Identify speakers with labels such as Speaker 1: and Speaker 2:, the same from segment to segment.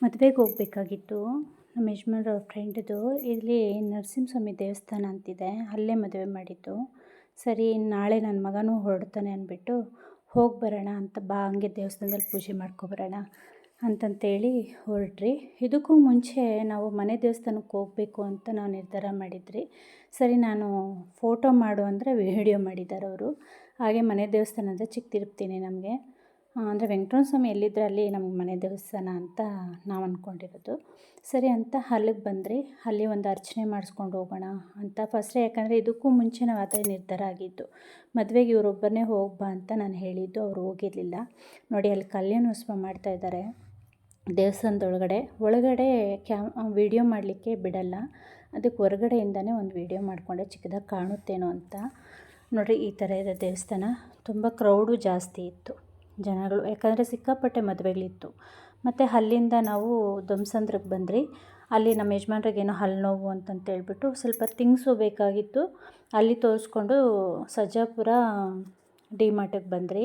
Speaker 1: ಮದುವೆಗೆ ಹೋಗಬೇಕಾಗಿತ್ತು. ನಮ್ಮ ಯಜಮಾನ್ರ ಫ್ರೆಂಡ್‌ದು ಇಲ್ಲಿ ನರಸಿಂಹಸ್ವಾಮಿ ದೇವಸ್ಥಾನ ಅಂತಿದೆ. ಅಲ್ಲೇ ಮದುವೆ ಮಾಡಿದ್ದು. ಸರಿ ನಾಳೆ ನನ್ನ ಮಗನೂ ಹೊರಡ್ತಾನೆ ಅಂದ್ಬಿಟ್ಟು ಹೋಗಿ ಬರೋಣ ಅಂತ, ಬಾ ಹಂಗೆ ದೇವಸ್ಥಾನದಲ್ಲಿ ಪೂಜೆ ಮಾಡ್ಕೊಬರೋಣ ಅಂತಂತೇಳಿ ಹೊರಟ್ರಿ. ಇದಕ್ಕೂ ಮುಂಚೆ ನಾವು ಮನೆ ದೇವಸ್ಥಾನಕ್ಕೆ ಹೋಗಬೇಕು ಅಂತ ನಾವು ನಿರ್ಧಾರ ಮಾಡಿದ್ರಿ. ಸರಿ ನಾನು ಫೋಟೋ ಮಾಡು ಅಂದರೆ ವಿಡಿಯೋ ಮಾಡಿದ್ದಾರೆ ಅವರು. ಹಾಗೆ ಮನೆ ದೇವಸ್ಥಾನ ಅಂದರೆ ಚಿಕ್ಕ ತಿರುಪ್ತಿನೇ ನಮಗೆ. ಅಂದರೆ ವೆಂಕಟರಮಣ ಸ್ವಾಮಿ ಎಲ್ಲಿದ್ದರೆ ಅಲ್ಲಿ ನಮ್ಗೆ ಮನೆ ದೇವಸ್ಥಾನ ಅಂತ ನಾವು ಅಂದ್ಕೊಂಡಿರೋದು. ಸರಿ ಅಂತ ಅಲ್ಲಿಗೆ ಬಂದ್ರಿ. ಅಲ್ಲಿ ಒಂದು ಅರ್ಚನೆ ಮಾಡಿಸ್ಕೊಂಡು ಹೋಗೋಣ ಅಂತ ಫಸ್ಟೇ, ಯಾಕಂದರೆ ಇದಕ್ಕೂ ಮುಂಚೆ ನಾವು ಅದೇ ನಿರ್ಧಾರ ಆಗಿದ್ದು. ಮದುವೆಗೆ ಇವರೊಬ್ಬರನ್ನೇ ಹೋಗ್ಬಾ ಅಂತ ನಾನು ಹೇಳಿದ್ದು, ಅವ್ರು ಹೋಗಿರಲಿಲ್ಲ. ನೋಡಿ ಅಲ್ಲಿ ಕಲ್ಯಾಣೋತ್ಸವ ಮಾಡ್ತಾಯಿದ್ದಾರೆ ದೇವಸ್ಥಾನದೊಳಗಡೆ. ಒಳಗಡೆ ವೀಡಿಯೋ ಮಾಡಲಿಕ್ಕೆ ಬಿಡಲ್ಲ, ಅದಕ್ಕೆ ಹೊರಗಡೆಯಿಂದನೇ ಒಂದು ವೀಡಿಯೋ ಮಾಡಿಕೊಂಡೆ, ಚಿಕ್ಕದಾಗಿ ಕಾಣುತ್ತೇನೋ ಅಂತ. ನೋಡಿರಿ ಈ ಥರ ಇದೆ ದೇವಸ್ಥಾನ. ತುಂಬ ಕ್ರೌಡು ಜಾಸ್ತಿ ಇತ್ತು, ಜನಗಳು, ಯಾಕಂದರೆ ಸಿಕ್ಕಾಪಟ್ಟೆ ಮದುವೆಗಳಿತ್ತು. ಮತ್ತು ಅಲ್ಲಿಂದ ನಾವು ಧ್ವಂಸಂದ್ರಕ್ಕೆ ಬಂದ್ರಿ. ಅಲ್ಲಿ ನಮ್ಮ ಯಜಮಾನ್ರಿಗೇನೋ ಹಲ್ಲು ನೋವು ಅಂತಂತೇಳ್ಬಿಟ್ಟು ಸ್ವಲ್ಪ ಥಿಂಗ್ಸು ಬೇಕಾಗಿತ್ತು. ಅಲ್ಲಿ ತೋರಿಸ್ಕೊಂಡು ಸರ್ಜಾಪುರ ಡಿ ಮಾರ್ಟಿಗೆ ಬಂದ್ರಿ.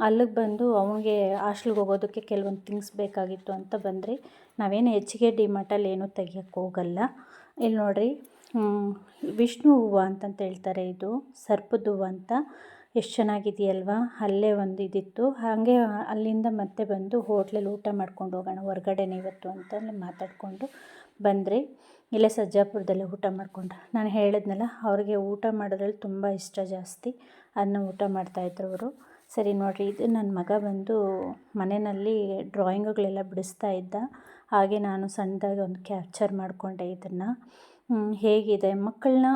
Speaker 1: ಅಲ್ಲಿಗೆ ಬಂದು ಅವನಿಗೆ ಹಾಸ್ಟೆಲ್ಗೆ ಹೋಗೋದಕ್ಕೆ ಕೆಲವೊಂದು ಥಿಂಗ್ಸ್ ಬೇಕಾಗಿತ್ತು ಅಂತ ಬಂದ್ರಿ. ನಾವೇನು ಹೆಚ್ಚಿಗೆ ಡಿ ಮಾರ್ಟಲ್ಲಿ ಏನೂ ತೆಗಿಯೋಕ್ಕೆ ಹೋಗಲ್ಲ. ಇಲ್ಲಿ ನೋಡಿರಿ, ವಿಷ್ಣು ಹೂವು ಅಂತಂತ ಹೇಳ್ತಾರೆ, ಇದು ಸರ್ಪದ ಹೂವು ಅಂತ. ಎಷ್ಟು ಚೆನ್ನಾಗಿದೆಯಲ್ವಾ. ಅಲ್ಲೇ ಒಂದು ಇದಿತ್ತು. ಹಾಗೆ ಅಲ್ಲಿಂದ ಮತ್ತೆ ಬಂದು ಹೋಟ್ಲಲ್ಲಿ ಊಟ ಮಾಡ್ಕೊಂಡು ಹೋಗೋಣ ಹೊರಗಡೆನೇ ಇವತ್ತು ಅಂತ ಮಾತಾಡಿಕೊಂಡು ಬಂದ್ರಿ. ಇಲ್ಲೇ ಸರ್ಜಾಪುರದಲ್ಲೇ ಊಟ ಮಾಡಿಕೊಂಡ್ರೆ, ನಾನು ಹೇಳಿದ್ನಲ್ಲ ಅವ್ರಿಗೆ ಊಟ ಮಾಡೋದ್ರಲ್ಲಿ ತುಂಬ ಇಷ್ಟ ಜಾಸ್ತಿ, ಅದನ್ನ ಊಟ ಮಾಡ್ತಾಯಿದ್ರು ಅವರು. ಸರಿ ನೋಡಿರಿ, ಇದು ನನ್ನ ಮಗ ಬಂದು ಮನೆಯಲ್ಲಿ ಡ್ರಾಯಿಂಗುಗಳೆಲ್ಲ ಬಿಡಿಸ್ತಾ ಇದ್ದ. ಹಾಗೆ ನಾನು ಸಣ್ಣದಾಗಿ ಒಂದು ಕ್ಯಾಪ್ಚರ್ ಮಾಡಿಕೊಂಡೆ ಇದನ್ನು. ಹೇಗಿದೆ ಮಕ್ಕಳನ್ನ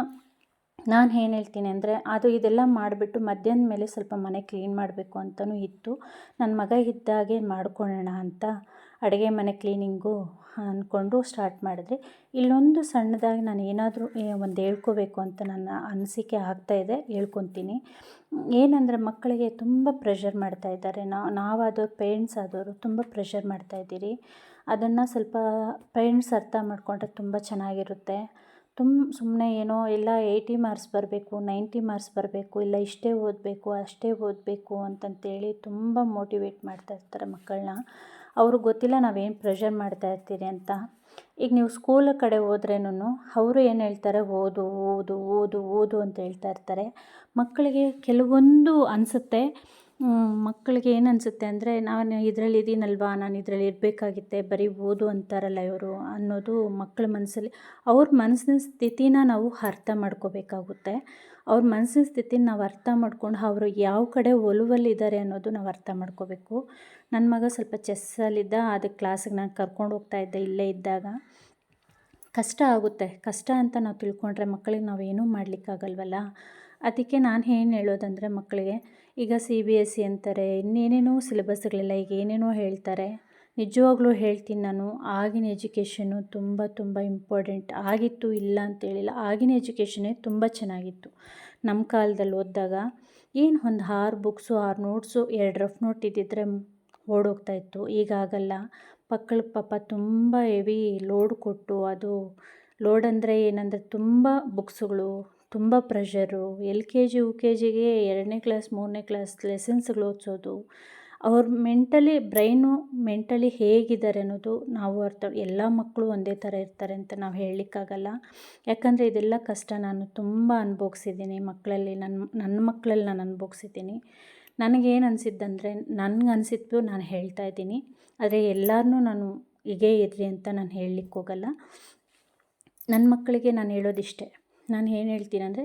Speaker 1: ನಾನು ಏನು ಹೇಳ್ತೀನಿ ಅಂದರೆ, ಅದು ಇದೆಲ್ಲ ಮಾಡಿಬಿಟ್ಟು ಮಧ್ಯಾಹ್ನ ಮೇಲೆ ಸ್ವಲ್ಪ ಮನೆ ಕ್ಲೀನ್ ಮಾಡಬೇಕು ಅಂತಲೂ ಇತ್ತು. ನನ್ನ ಮಗ ಇದ್ದಾಗೆ ಮಾಡ್ಕೊಳ್ಳೋಣ ಅಂತ ಅಡುಗೆ ಮನೆ ಕ್ಲೀನಿಂಗು ಅಂದ್ಕೊಂಡು ಸ್ಟಾರ್ಟ್ ಮಾಡಿದ್ರಿ. ಇಲ್ಲೊಂದು ಸಣ್ಣದಾಗಿ ನಾನು ಏನಾದರೂ ಒಂದು ಹೇಳ್ಕೋಬೇಕು ಅಂತ ನನ್ನ ಅನಿಸಿಕೆ ಆಗ್ತಾಯಿದೆ, ಹೇಳ್ಕೊತೀನಿ. ಏನಂದರೆ ಮಕ್ಕಳಿಗೆ ತುಂಬ ಪ್ರೆಷರ್ ಮಾಡ್ತಾಯಿದ್ದಾರೆ. ನಾವಾದವರು ಪೇರೆಂಟ್ಸ್ ಆದವರು ತುಂಬ ಪ್ರೆಷರ್ ಮಾಡ್ತಾಯಿದ್ದೀರಿ. ಅದನ್ನು ಸ್ವಲ್ಪ ಪೇರೆಂಟ್ಸ್ ಅರ್ಥ ಮಾಡಿಕೊಂಡ್ರೆ ತುಂಬ ಚೆನ್ನಾಗಿರುತ್ತೆ. ಸುಮ್ಮನೆ ಏನೋ ಎಲ್ಲ 80 ಮಾರ್ಕ್ಸ್ ಬರಬೇಕು, 90 ಮಾರ್ಕ್ಸ್ ಬರಬೇಕು, ಇಲ್ಲ ಇಷ್ಟೇ ಓದಬೇಕು, ಅಷ್ಟೇ ಓದಬೇಕು ಅಂತಂತೇಳಿ ತುಂಬ ಮೋಟಿವೇಟ್ ಮಾಡ್ತಾಯಿರ್ತಾರೆ ಮಕ್ಕಳನ್ನ. ಅವ್ರಿಗೆ ಗೊತ್ತಿಲ್ಲ ನಾವೇನು ಪ್ರೆಷರ್ ಮಾಡ್ತಾಯಿರ್ತೀರಿ ಅಂತ. ಈಗ ನೀವು ಸ್ಕೂಲ್ ಕಡೆ ಹೋದ್ರೇನು ಅವರು ಏನು ಹೇಳ್ತಾರೆ, ಓದು ಓದು ಓದು ಓದು ಅಂತ ಹೇಳ್ತಾ ಇರ್ತಾರೆ. ಮಕ್ಕಳಿಗೆ ಕೆಲವೊಂದು ಅನಿಸುತ್ತೆ, ಮಕ್ಕಳಿಗೆ ಏನು ಅನಿಸುತ್ತೆ ಅಂದರೆ, ನಾನು ಇದರಲ್ಲಿ ಇದ್ದೀನಲ್ವಾ, ನಾನು ಇದರಲ್ಲಿ ಇರಬೇಕಾಗಿತ್ತೆ, ಬರೀ ಓದು ಅಂತಾರಲ್ಲ ಇವರು ಅನ್ನೋದು ಮಕ್ಕಳ ಮನಸ್ಸಲ್ಲಿ. ಅವ್ರ ಮನಸ್ಸಿನ ಸ್ಥಿತಿನ ನಾವು ಅರ್ಥ ಮಾಡ್ಕೋಬೇಕಾಗುತ್ತೆ. ಅವ್ರ ಮನಸ್ಸಿನ ಸ್ಥಿತಿನ ನಾವು ಅರ್ಥ ಮಾಡ್ಕೊಂಡು ಅವರು ಯಾವ ಕಡೆ ಒಲವಲ್ಲಿದ್ದಾರೆ ಅನ್ನೋದು ನಾವು ಅರ್ಥ ಮಾಡ್ಕೋಬೇಕು. ನನ್ನ ಮಗ ಸ್ವಲ್ಪ ಚೆಸ್ಸಲ್ಲಿದ್ದ, ಅದಕ್ಕೆ ಕ್ಲಾಸಿಗೆ ನಾನು ಕರ್ಕೊಂಡು ಹೋಗ್ತಾಯಿದ್ದೆ ಇಲ್ಲೇ ಇದ್ದಾಗ. ಕಷ್ಟ ಆಗುತ್ತೆ, ಕಷ್ಟ ಅಂತ ನಾವು ತಿಳ್ಕೊಂಡ್ರೆ ಮಕ್ಕಳಿಗೆ ನಾವೇನೂ ಮಾಡಲಿಕ್ಕಾಗಲ್ವಲ್ಲ. ಅದಕ್ಕೆ ನಾನು ಏನು ಹೇಳೋದಂದರೆ ಮಕ್ಕಳಿಗೆ, ಈಗ CBSE ಅಂತಾರೆ, ಇನ್ನೇನೇನೋ ಸಿಲೆಬಸ್ಗಳೆಲ್ಲ ಈಗ ಏನೇನೋ ಹೇಳ್ತಾರೆ. ನಿಜವಾಗ್ಲೂ ಹೇಳ್ತೀನಿ ನಾನು, ಆಗಿನ ಎಜುಕೇಷನ್ನು ತುಂಬ ತುಂಬ ಇಂಪಾರ್ಟೆಂಟ್ ಆಗಿತ್ತು, ಇಲ್ಲ ಅಂತೇಳಿಲ್ಲ. ಆಗಿನ ಎಜುಕೇಷನ್ನೇ ತುಂಬ ಚೆನ್ನಾಗಿತ್ತು. ನಮ್ಮ ಕಾಲದಲ್ಲಿ ಓದಿದಾಗ ಏನು ಒಂದು 6 ಬುಕ್ಸು, 6 ನೋಟ್ಸು, 2 ರಫ್ ನೋಟ್ ಇದ್ದಿದ್ದರೆ ಓಡೋಗ್ತಾಯಿತ್ತು. ಈಗ ಆಗಲ್ಲ. ಮಕ್ಕಳಿಗೆ ಪಾಪ ತುಂಬ ಹೆವಿ ಲೋಡ್ ಕೊಟ್ಟು, ಅದು ಲೋಡ್ ಅಂದರೆ ಏನಂದರೆ ತುಂಬ ಬುಕ್ಸುಗಳು, ತುಂಬ ಪ್ರೆಷರು. LKG UKGಗೆ 2ನೇ ಕ್ಲಾಸ್ 3ನೇ ಕ್ಲಾಸ್ ಲೆಸನ್ಸ್ಗಳು ಓದಿಸೋದು. ಅವ್ರ ಬ್ರೈನು ಮೆಂಟಲಿ ಹೇಗಿದ್ದಾರೆ ಅನ್ನೋದು ನಾವು ಎಲ್ಲ ಮಕ್ಕಳು ಒಂದೇ ಥರ ಇರ್ತಾರೆ ಅಂತ ನಾವು ಹೇಳಲಿಕ್ಕಾಗಲ್ಲ. ಯಾಕಂದರೆ ಇದೆಲ್ಲ ಕಷ್ಟ ನಾನು ತುಂಬ ಅನುಭವಿಸಿದ್ದೀನಿ ಮಕ್ಕಳಲ್ಲಿ. ನನ್ನ ಮಕ್ಕಳಲ್ಲಿ ನಾನು ಅನುಭವಿಸಿದ್ದೀನಿ. ನನಗೇನು ಅನಿಸಿದ್ದಂದರೆ, ನನಗೆ ಅನಿಸಿದ್ದು ನಾನು ಹೇಳ್ತಾ ಇದ್ದೀನಿ. ಆದರೆ ಎಲ್ಲರನ್ನೂ ನಾನು ಹೀಗೇ ಇರ್ರಿ ಅಂತ ನಾನು ಹೇಳಲಿಕ್ಕೆ ಹೋಗಲ್ಲ. ನನ್ನ ಮಕ್ಕಳಿಗೆ ನಾನು ಹೇಳೋದಿಷ್ಟೇ. ನಾನು ಏನು ಹೇಳ್ತೀನಿ ಅಂದರೆ,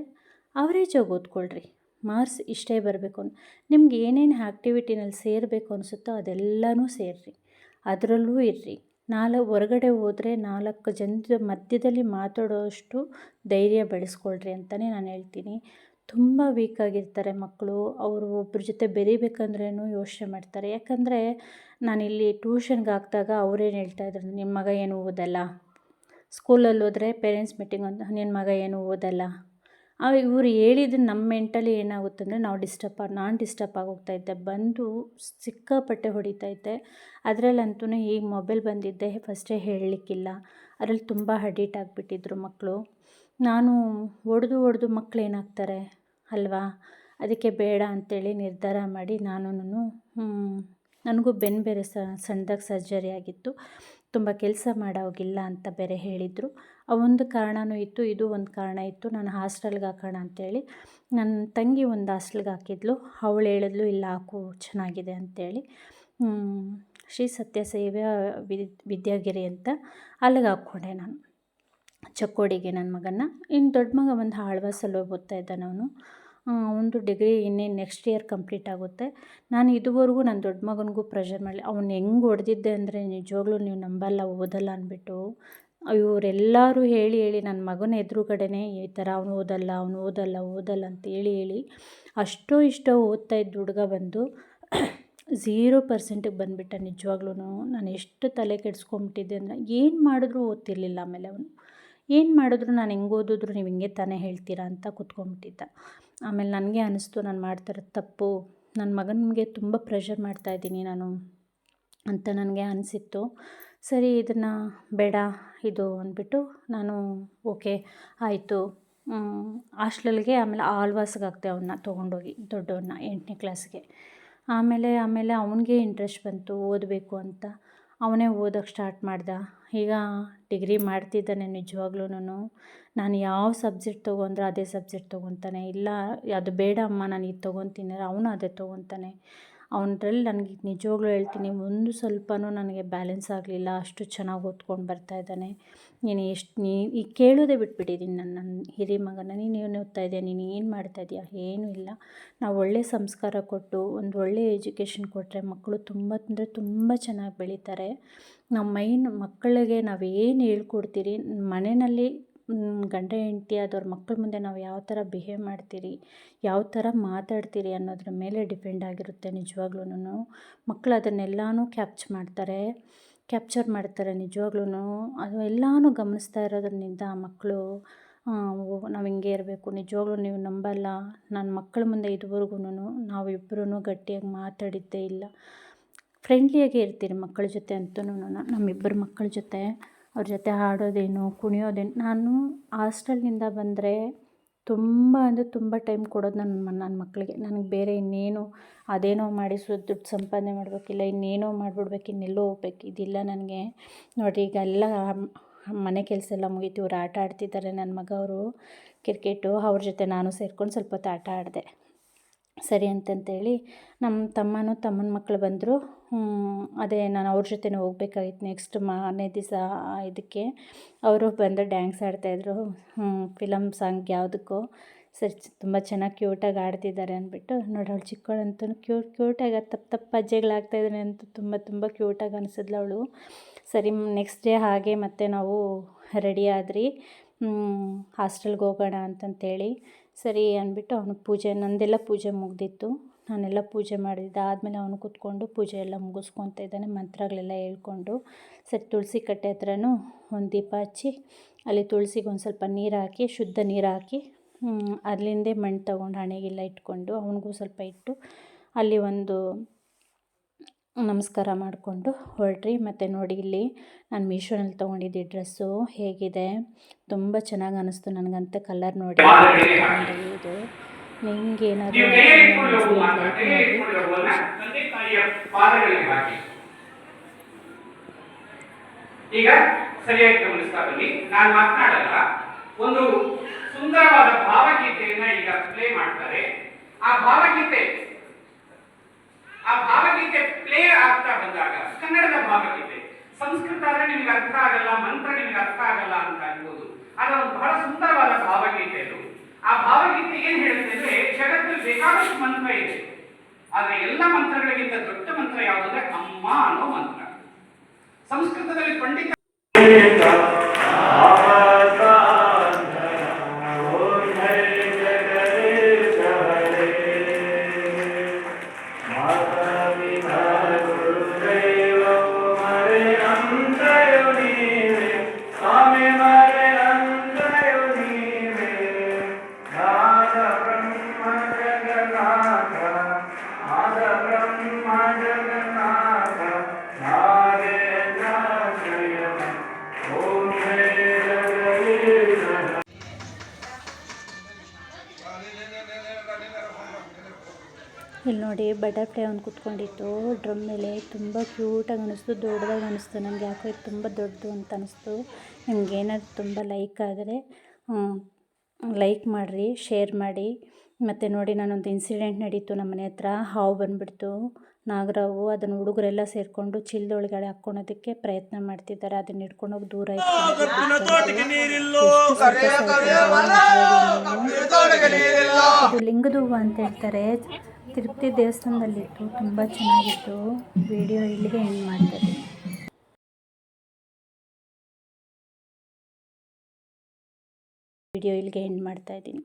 Speaker 1: ಅವರೇಜಾಗಿ ಓದ್ಕೊಳ್ರಿ, ಮಾರ್ಕ್ಸ್ ಇಷ್ಟೇ ಬರಬೇಕು ಅಂತ. ನಿಮ್ಗೆ ಏನೇನು ಆ್ಯಕ್ಟಿವಿಟಿನಲ್ಲಿ ಸೇರಬೇಕು ಅನಿಸುತ್ತೋ ಅದೆಲ್ಲನೂ ಸೇರಿರಿ, ಅದರಲ್ಲೂ ಇರ್ರಿ. ಹೊರಗಡೆ ಹೋದರೆ 4 ಜನದ ಮಧ್ಯದಲ್ಲಿ ಮಾತಾಡೋಷ್ಟು ಧೈರ್ಯ ಬೆಳೆಸ್ಕೊಳ್ರಿ ಅಂತಲೇ ನಾನು ಹೇಳ್ತೀನಿ. ತುಂಬ ವೀಕಾಗಿರ್ತಾರೆ ಮಕ್ಕಳು. ಅವರು ಒಬ್ಬರ ಜೊತೆ ಬೆರಿಬೇಕಂದ್ರೂ ಯೋಚನೆ ಮಾಡ್ತಾರೆ. ಯಾಕಂದರೆ ನಾನಿಲ್ಲಿ ಟ್ಯೂಷನ್ಗೆ ಹಾಕಿದಾಗ ಅವ್ರೇನು ಹೇಳ್ತಾಯಿದ್ರು, ನಿಮ್ಮ ಮಗ ಏನು ಓದಲ್ಲ. ಸ್ಕೂಲಲ್ಲಿ ಹೋದರೆ ಪೇರೆಂಟ್ಸ್ ಮೀಟಿಂಗ್ ಅಂತ, ನಿನ್ನ ಮಗ ಏನು ಓದಲ್ಲ. ಇವ್ರು ಹೇಳಿದ್ರೆ ನಮ್ಮ ಮೆಂಟಲಿ ಏನಾಗುತ್ತೆ ಅಂದರೆ, ನಾನು ಡಿಸ್ಟರ್ಬ್ ಆಗೋಗ್ತಾಯಿದ್ದೆ. ಬಂದು ಸಿಕ್ಕಾಪಟ್ಟೆ ಹೊಡಿತಾಯಿದ್ದೆ. ಅದರಲ್ಲಂತೂ ಈಗ ಮೊಬೈಲ್ ಬಂದಿದ್ದೆ ಫಸ್ಟೇ ಹೇಳಲಿಕ್ಕಿಲ್ಲ. ಅದರಲ್ಲಿ ತುಂಬ ಅಡಿಕ್ಟ್ ಆಗಿಬಿಟ್ಟಿದ್ರು ಮಕ್ಕಳು. ನಾನು ಹೊಡೆದು ಮಕ್ಕಳು ಏನಾಗ್ತಾರೆ ಅಲ್ವಾ. ಅದಕ್ಕೆ ಬೇಡ ಅಂಥೇಳಿ ನಿರ್ಧಾರ ಮಾಡಿ ನಾನು ನನಗೂ ಬೆನ್ನು ಬೇರೆ ಸಣ್ಣದಾಗಿ ಸರ್ಜರಿ ಆಗಿತ್ತು, ತುಂಬ ಕೆಲಸ ಮಾಡೋಗಿಲ್ಲ ಅಂತ ಬೇರೆ ಹೇಳಿದರು. ಆ ಒಂದು ಕಾರಣವೂ ಇತ್ತು, ಇದು ಒಂದು ಕಾರಣ ಇತ್ತು. ನಾನು ಹಾಸ್ಟೆಲ್ಗೆ ಹಾಕೋಣ ಅಂತೇಳಿ ನನ್ನ ತಂಗಿ ಒಂದು ಹಾಸ್ಟೆಲ್ಗೆ ಹಾಕಿದ್ಲು. ಅವಳು ಹೇಳಿದ್ಲು ಇಲ್ಲ ಹಾಕು ಚೆನ್ನಾಗಿದೆ ಅಂತೇಳಿ. ಶ್ರೀ ಸತ್ಯ ಸೇವಾ ವಿದ್ಯಾಗಿರಿ ಅಂತ ಅಲ್ಲಿಗೆ ಹಾಕ್ಕೊಂಡೆ ನಾನು ಚಕ್ಕೋಡಿಗೆ ನನ್ನ ಮಗನ್ನ. ಇನ್ನು ದೊಡ್ಡ ಮಗ ಒಂದು ಆಳ್ವಾಸಲ್ಲಿ ಓದ್ತಾ ಇದ್ದಾನೆ. ಅವನು ಒಂದು ಡಿಗ್ರಿ ಇನ್ನೇನು ನೆಕ್ಸ್ಟ್ ಇಯರ್ ಕಂಪ್ಲೀಟ್ ಆಗುತ್ತೆ. ನಾನು ಇದುವರೆಗೂ ನನ್ನ ದೊಡ್ಡ ಮಗನಿಗೂ ಪ್ರೆಷರ್ ಮಾಡಲಿ. ಅವ್ನು ಹೆಂಗೆ ಹೊಡೆದಿದ್ದೆ ಅಂದರೆ ನಿಜವಾಗ್ಲೂ ನೀವು ನಂಬಲ್ಲ, ಓದಲ್ಲ ಅಂದ್ಬಿಟ್ಟು ಇವರೆಲ್ಲರೂ ಹೇಳಿ ನನ್ನ ಮಗನ ಎದುರುಗಡೆನೇ ಈ ಥರ ಅವನು ಓದಲ್ಲ ಅಂತ ಹೇಳಿ ಅಷ್ಟೋ ಇಷ್ಟೋ ಓದ್ತಾ ಇದ್ದ ಹುಡುಗ ಬಂದು 0% ಬಂದುಬಿಟ್ಟ. ನಿಜವಾಗ್ಲೂ ನಾನು ಎಷ್ಟು ತಲೆ ಕೆಡಿಸ್ಕೊಂಬಿಟ್ಟಿದ್ದೆ ಅಂದರೆ ಏನು ಮಾಡಿದ್ರೂ ಓದ್ತಿರ್ಲಿಲ್ಲ. ಆಮೇಲೆ ಅವನು ಏನು ಮಾಡಿದ್ರು ನಾನು ಹೆಂಗೆ ಓದಿದ್ರು ನೀವು ಹಿಂಗೆ ತಾನೇ ಹೇಳ್ತೀರಾ ಅಂತ ಕೂತ್ಕೊಂಡ್ಬಿಟ್ಟಿದ್ದ. ಆಮೇಲೆ ನನಗೆ ಅನ್ನಿಸ್ತು ನಾನು ಮಾಡ್ತಾಯಿರೋದು ತಪ್ಪು, ನನ್ನ ಮಗನಿಗೆ ತುಂಬ ಪ್ರೆಷರ್ ಮಾಡ್ತಾಯಿದ್ದೀನಿ ನಾನು ಅಂತ ನನಗೆ ಅನಿಸಿತ್ತು. ಸರಿ ಇದನ್ನು ಬೇಡ ಇದು ಅಂದ್ಬಿಟ್ಟು ನಾನು ಓಕೆ ಆಯಿತು ಹಾಸ್ಟೆಲ್ಗೆ ಆಮೇಲೆ ಆಳ್ವಾಸ್ಗೆ ಹಾಕ್ದೆ ಅವನ್ನ ತೊಗೊಂಡೋಗಿ ದೊಡ್ಡವನ್ನ 8ನೇ ಕ್ಲಾಸ್ಗೆ. ಆಮೇಲೆ ಅವನಿಗೆ ಇಂಟ್ರೆಸ್ಟ್ ಬಂತು ಓದಬೇಕು ಅಂತ. ಅವನೇ ಓದೋಕ್ಕೆ ಸ್ಟಾರ್ಟ್ ಮಾಡ್ದ. ಈಗ ಡಿಗ್ರಿ ಮಾಡ್ತಿದ್ದಾನೆ. ನಿಜವಾಗ್ಲೂ ನಾನು ಯಾವ ಸಬ್ಜೆಕ್ಟ್ ತೊಗೊಂಡ್ರೆ ಅದೇ ಸಬ್ಜೆಕ್ಟ್ ತೊಗೊತಾನೆ. ಇಲ್ಲ ಅದು ಬೇಡ ಅಮ್ಮ ನಾನು ಇದು ತೊಗೊತೀನಿ ಅವನು ಅದೇ ತೊಗೊತಾನೆ. ಅವನದ್ರಲ್ಲಿ ನನಗೆ ನಿಜವಾಗ್ಲೂ ಹೇಳ್ತೀನಿ ಒಂದು ಸ್ವಲ್ಪನೂ ನನಗೆ ಬ್ಯಾಲೆನ್ಸ್ ಆಗಲಿಲ್ಲ. ಅಷ್ಟು ಚೆನ್ನಾಗಿ ಓದ್ಕೊಂಡು ಬರ್ತಾಯಿದ್ದಾನೆ. ನೀನು ಈಗ ಕೇಳೋದೇ ಬಿಟ್ಬಿಟ್ಟಿದ್ದೀನಿ ನನ್ನ ಹಿರಿ ಮಗನ, ನೀನು ಏನು ಓದ್ತಾ ಇದೆಯಾ, ನೀನು ಏನು ಮಾಡ್ತಾಯಿದ್ಯಾ, ಏನೂ ಇಲ್ಲ. ನಾವು ಒಳ್ಳೆಯ ಸಂಸ್ಕಾರ ಕೊಟ್ಟು ಒಂದು ಒಳ್ಳೆಯ ಎಜುಕೇಷನ್ ಕೊಟ್ಟರೆ ಮಕ್ಕಳು ತುಂಬ ಅಂದರೆ ತುಂಬ ಚೆನ್ನಾಗಿ ಬೆಳೀತಾರೆ. ನಮ್ಮ ಮಕ್ಕಳಿಗೆ ನಾವೇನು ಹೇಳ್ಕೊಡ್ತೀರಿ ಮನೆಯಲ್ಲಿ ಗಂಡ ಹೆಂಡತಿ ಆದವ್ರ ಮಕ್ಕಳ ಮುಂದೆ ನಾವು ಯಾವ ಥರ ಬಿಹೇವ್ ಮಾಡ್ತೀರಿ, ಯಾವ ಥರ ಮಾತಾಡ್ತೀರಿ ಅನ್ನೋದ್ರ ಮೇಲೆ ಡಿಪೆಂಡ್ ಆಗಿರುತ್ತೆ. ನಿಜವಾಗ್ಲೂ ಮಕ್ಕಳು ಅದನ್ನೆಲ್ಲನೂ ಕ್ಯಾಪ್ಚರ್ ಮಾಡ್ತಾರೆ. ನಿಜವಾಗ್ಲೂ ಅದು ಎಲ್ಲನೂ ಗಮನಿಸ್ತಾ ಇರೋದ್ರಿಂದ ಮಕ್ಕಳು ನಾವು ಹಿಂಗೆ ಇರಬೇಕು. ನಿಜವಾಗ್ಲೂ ನೀವು ನಂಬಲ್ಲ, ನನ್ನ ಮಕ್ಕಳ ಮುಂದೆ ಇದುವರೆಗೂ ನಾವಿಬ್ಬರೂ ಗಟ್ಟಿಯಾಗಿ ಮಾತಾಡಿದ್ದೇ ಇಲ್ಲ. ಫ್ರೆಂಡ್ಲಿಯಾಗೇ ಇರ್ತೀರಿ ಮಕ್ಕಳ ಜೊತೆ ಅಂತೂ. ನಮ್ಮಿಬ್ಬರು ಮಕ್ಕಳ ಜೊತೆ ಅವ್ರ ಜೊತೆ ಆಡೋದೇನು ಕುಣಿಯೋದೇನು. ನಾನು ಹಾಸ್ಟೆಲ್ನಿಂದ ಬಂದರೆ ತುಂಬ ಅಂದರೆ ತುಂಬ ಟೈಮ್ ಕೊಡೋದು ನನ್ನ ಮಕ್ಕಳಿಗೆ. ನನಗೆ ಬೇರೆ ಇನ್ನೇನು ಅದೇನೋ ಮಾಡಿ ದುಡ್ಡು ಸಂಪಾದನೆ ಮಾಡಬೇಕಿಲ್ಲ, ಇನ್ನೇನೋ ಮಾಡಿಬಿಡ್ಬೇಕು, ಇನ್ನೆಲ್ಲೋ ಹೋಗ್ಬೇಕು ಇದಿಲ್ಲ ನನಗೆ. ನೋಡಿರಿ ಈಗ ಎಲ್ಲ ಮನೆ ಕೆಲಸ ಎಲ್ಲ ಮುಗೀತು. ಇವ್ರು ಆಟ ಆಡ್ತಿದ್ದಾರೆ ನನ್ನ ಮಗ, ಅವರು ಕ್ರಿಕೆಟು. ಅವ್ರ ಜೊತೆ ನಾನು ಸೇರ್ಕೊಂಡು ಸ್ವಲ್ಪ ಹೊತ್ತು ಆಟ ಆಡಿದೆ. ಸರಿ ಅಂತಂತೇಳಿ ನಮ್ಮ ತಮ್ಮನ ಮಕ್ಕಳು ಬಂದರು. ಅದೇ ನಾನು ಅವ್ರ ಜೊತೆನೇ ಹೋಗ್ಬೇಕಾಗಿತ್ತು ನೆಕ್ಸ್ಟ್ ಮಾರನೇ ದಿವಸ ಇದಕ್ಕೆ. ಅವರು ಬಂದು ಡ್ಯಾನ್ಸ್ ಆಡ್ತಾಯಿದ್ರು, ಫಿಲಮ್ ಸಾಂಗ್ ಯಾವುದಕ್ಕೋ. ಸರಿ ತುಂಬ ಚೆನ್ನಾಗಿ ಕ್ಯೂಟಾಗಿ ಆಡ್ತಿದ್ದಾರೆ ಅಂದ್ಬಿಟ್ಟು ನೋಡಿ ಅವಳು ಚಿಕ್ಕವಳಂತೂ ಕ್ಯೂಟಾಗಿ ತಪ್ಪು ಹೆಜ್ಜೆಗಳಾಗ್ತಾಯಿದ್ದಾನೆ ಅಂತ ತುಂಬ ಕ್ಯೂಟಾಗಿ ಅನಿಸಿದ್ಲು ಅವಳು. ಸರಿ ನೆಕ್ಸ್ಟ್ ಡೇ ಹಾಗೆ ಮತ್ತೆ ನಾವು ರೆಡಿ ಆದ್ರಿ ಹಾಸ್ಟೆಲ್ಗೆ ಹೋಗೋಣ ಅಂತಂತೇಳಿ. ಸರಿ ಅಂದ್ಬಿಟ್ಟು ಅವನು ನಂದೆಲ್ಲ ಪೂಜೆ ಮುಗ್ದಿತ್ತು. ನಾನೆಲ್ಲ ಪೂಜೆ ಮಾಡಿದ್ದೆ ಆದಮೇಲೆ ಅವನು ಕೂತ್ಕೊಂಡು ಪೂಜೆ ಎಲ್ಲ ಮುಗಿಸ್ಕೊತಾ ಇದ್ದಾನೆ, ಮಂತ್ರಗಳೆಲ್ಲ ಹೇಳ್ಕೊಂಡು. ಸರಿ ತುಳಸಿ ಕಟ್ಟೆ ಹತ್ರನೂ ಒಂದು ದೀಪ ಹಚ್ಚಿ ಅಲ್ಲಿ ತುಳಸಿಗೆ ಒಂದು ಸ್ವಲ್ಪ ನೀರು ಹಾಕಿ, ಶುದ್ಧ ನೀರು ಹಾಕಿ, ಅಲ್ಲಿಂದೇ ಮಣ್ಣು ತೊಗೊಂಡು ಹಣೆಗೆಲ್ಲ ಇಟ್ಕೊಂಡು ಅವನಿಗೂ ಸ್ವಲ್ಪ ಇಟ್ಟು ಅಲ್ಲಿ ಒಂದು ನಮಸ್ಕಾರ ಮಾಡಿಕೊಂಡು ಹೊರಟ್ರಿ. ಮತ್ತು ನೋಡಿ ಇಲ್ಲಿ ನಾನು ಮೀಶೋನಲ್ಲಿ ತೊಗೊಂಡಿದ್ದೆ ಡ್ರೆಸ್ಸು ಹೇಗಿದೆ, ತುಂಬ ಚೆನ್ನಾಗಿ ಅನ್ನಿಸ್ತು ನನಗಂತ. ಕಲರ್ ನೋಡಿ ಇದು ನಿಮ್ಗೆ ಏನಾದರೂ
Speaker 2: ಈಗ ಸರಿಯಾಗಿ ಗಮನಿಸ್ತಾ ಬನ್ನಿ. ನಾನು ಮಾತನಾಡಲ್ಲ, ಒಂದು ಸುಂದರವಾದ ಭಾವಗೀತೆಯನ್ನ ಈಗ ಪ್ಲೇ ಮಾಡ್ತಾರೆ. ಆ ಭಾವಗೀತೆ ಪ್ಲೇ ಆಗ್ತಾ ಬಂದಾಗ ಕನ್ನಡದ ಭಾವಗೀತೆ, ಸಂಸ್ಕೃತ ಆದ್ರೆ ನಿಮ್ಗೆ ಅರ್ಥ ಆಗಲ್ಲ, ಮಂತ್ರ ನಿಮ್ಗೆ ಅರ್ಥ ಆಗಲ್ಲ ಅಂತ ಅನ್ಬೋದು. ಆದ್ರೆ ಒಂದು ಬಹಳ ಸುಂದರವಾದ ಭಾವಗೀತೆ ಅದು. ಆ ಭಾವಗೀತೆ ಏನ್ ಹೇಳುತ್ತೆ ಅಂದ್ರೆ, ಜಗತ್ತಲ್ಲಿ ಬೇಕಾದಷ್ಟು ಮಂತ್ರ ಇದೆ, ಆದ್ರೆ ಎಲ್ಲ ಮಂತ್ರಗಳಿಗಿಂತ ದೊಡ್ಡ ಮಂತ್ರ ಯಾವುದಂದ್ರೆ ಅಮ್ಮ ಅನ್ನೋ ಮಂತ್ರ. ಸಂಸ್ಕೃತದಲ್ಲಿ ಪಂಡಿತ
Speaker 3: Oh
Speaker 1: ಇಲ್ಲಿ ನೋಡಿ ಬಟರ್ಫ್ಲೈ ಒಂದು ಕೂತ್ಕೊಂಡಿತ್ತು ಡ್ರಮ್ ಮೇಲೆ. ತುಂಬ ಕ್ಯೂಟಾಗಿ ಅನಿಸ್ತು, ದೊಡ್ಡದಾಗಿ ಅನಿಸ್ತು. ನನಗೆ ಯಾಕೋ ಇದು ತುಂಬ ದೊಡ್ಡದು ಅಂತ ಅನಿಸ್ತು. ನಿಮ್ಗೆ ಏನಾದರೂ ತುಂಬ ಲೈಕ್ ಆದರೆ ಲೈಕ್ ಮಾಡಿರಿ, ಶೇರ್ ಮಾಡಿ. ಮತ್ತು ನೋಡಿ, ನಾನೊಂದು ಇನ್ಸಿಡೆಂಟ್ ನಡೀತು ನಮ್ಮ ಮನೆ ಹತ್ರ. ಹಾವು ಬಂದುಬಿಡ್ತು, ನಾಗರಾವು. ಅದನ್ನು ಹುಡುಗರೆಲ್ಲ ಸೇರಿಕೊಂಡು ಚಿಲ್ಲದೊಳಗಡೆ ಹಾಕ್ಕೊಳೋದಕ್ಕೆ ಪ್ರಯತ್ನ ಮಾಡ್ತಿದ್ದಾರೆ. ಅದನ್ನ ಹಿಡ್ಕೊಂಡೋಗಿ ದೂರ ಇದು ಲಿಂಗದ ಹೂವು ಅಂತ ಹೇಳ್ತಾರೆ. ತಿರುಪತಿ ದೇವಸ್ಥಾನದಲ್ಲಿತ್ತು, ತುಂಬ ಚೆನ್ನಾಗಿತ್ತು. ವಿಡಿಯೋ ಇಲ್ಲಿಗೆ ಎಂಡ್ ಮಾಡ್ತಾ ಇದ್ದೀನಿ.